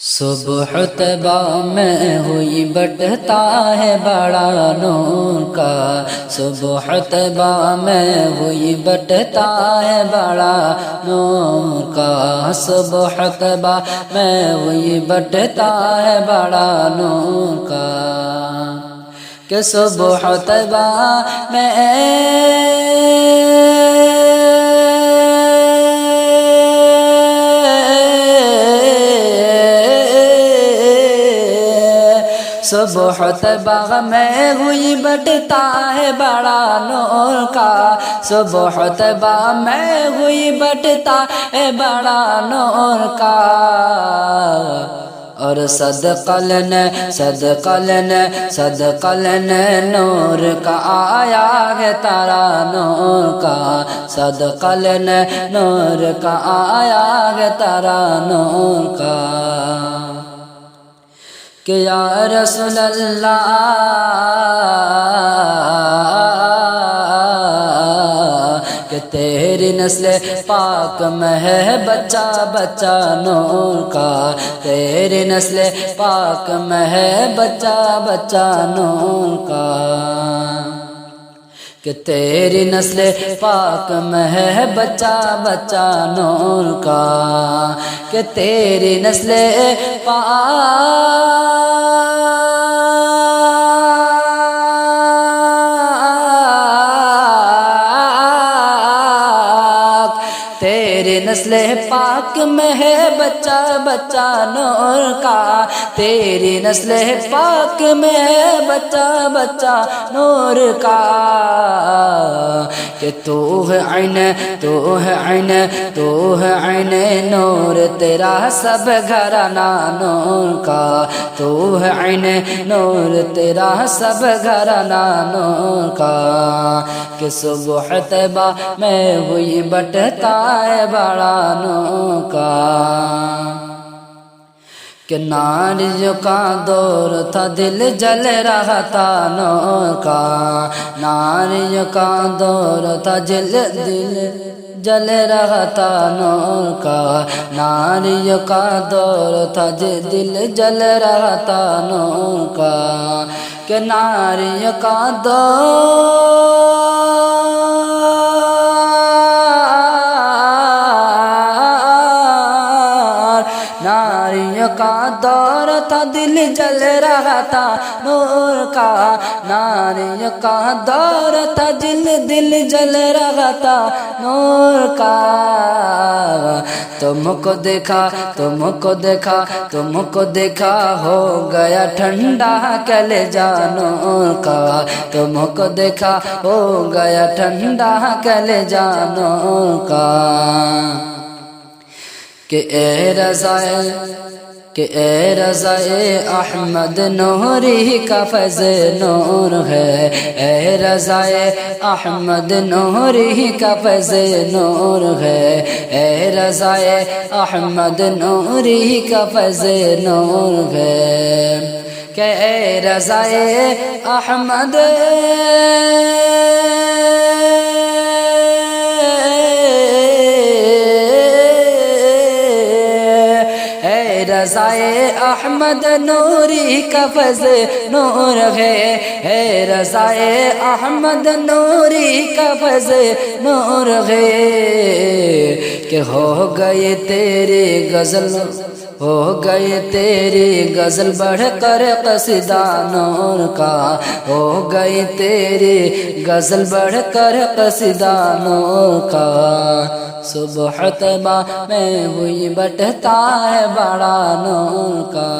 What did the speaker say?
صبح طیبہ میں ہوئی بٹتا ہے بڑا نور کا، صبح طیبہ میں ہوئی بٹتا ہے بڑا نور کا، صبح طیبہ میں ہوئی بٹتا ہے بڑا نور کا، کہ صبح طیبہ میں صبح طیبہ میں ہوئی بٹتا ہے بڑا نور کا، صبح طیبہ میں ہوئی بٹتا ہے بڑا نور کا، اور صدقہ لینے نور کا آیا ہے تارا نور کا، صدقہ لینے نور کا آیا ہے تارا نور کا، کہ یا رسول اللہ کہ تیری نسل پاک میں ہے بچہ بچہ نور کا، تیری نسل پاک میں ہے بچہ بچہ نور کا، کہ تیری نسل پاک میں ہے بچہ بچہ نور کا، کہ تیری نسل پاک تیری نسل پاک میں ہے بچہ بچہ نور کا، تیری نسل پاک میں ہے بچہ بچہ نور کا، کہ تو ہے عین تو ہے عین تو ہے عین نور تیرا سب گھرانہ نور کا، تو ہے عین نور تیرا سب گھرانہ نور کا، کہ صبح طیبہ میں ہوئی بٹتا ہے بڑا نور کا، کہ ناریوں کا دور تھا دل جل رہا تھا نور کا، ناریوں کا دور تھا دل جل رہا تھا نور کا، ناریوں کا دور تھا دل جل رہا تھا نور کا، کہ ناریوں کا دور ناریوں کا دور تھا دل جل رہا تھا نور کا، ناریوں کا دور تھا دل جل رہا تھا نور کا، تم کو دیکھا تم کو دیکھا تم کو دیکھا ہو گیا ٹھنڈا کلیجہ نور کا، تم کو دیکھا ہو گیا ٹھنڈا کلیجہ نور کا، کہ اے رضائے احمد نوری کا فیض نور ہے، اے رضائے احمد نوری کا فیض نور ہے، اے رضائے احمد نوری کا فیض نور ہے، کہ اے رضائے احمد رضائے احمد نوری کا فیض نور ہے، ہے رضائے احمد نوری کا فیض نور ہے، کہ ہو گئے تیری غزل ہو گئے تیری غزل بڑھ کر قصیدہ نور کا، ہو گئی تیری غزل بڑھ کر قصیدہ نور کا، صبح طیبہ میں ہوئی بٹتا ہے بڑا نور کا۔